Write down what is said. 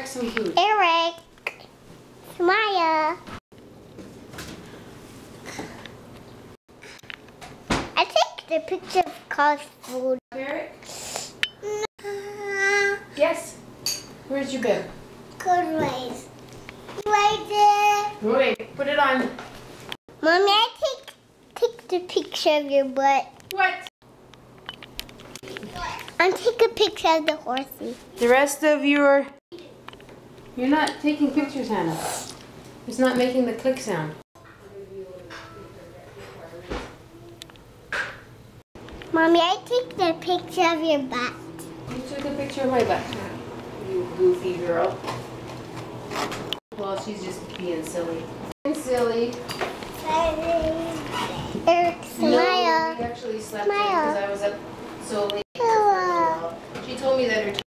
some food. Eric, Maya. I take the picture of Carl's food. Eric? Yes. Where's your bib? Good ways. Right there. Wait, put it on. Mommy, I take the picture of your butt. What? And take a picture of the horsey. The rest of your... You're not taking pictures, Hannah. It's not making the click sound. Mommy, I take the picture of your butt. You took a picture of my butt. You goofy girl. Well, she's just being silly. Silly. Eric, No, smile. we actually slept in Smile. because I was up so late. Hello. She told me that her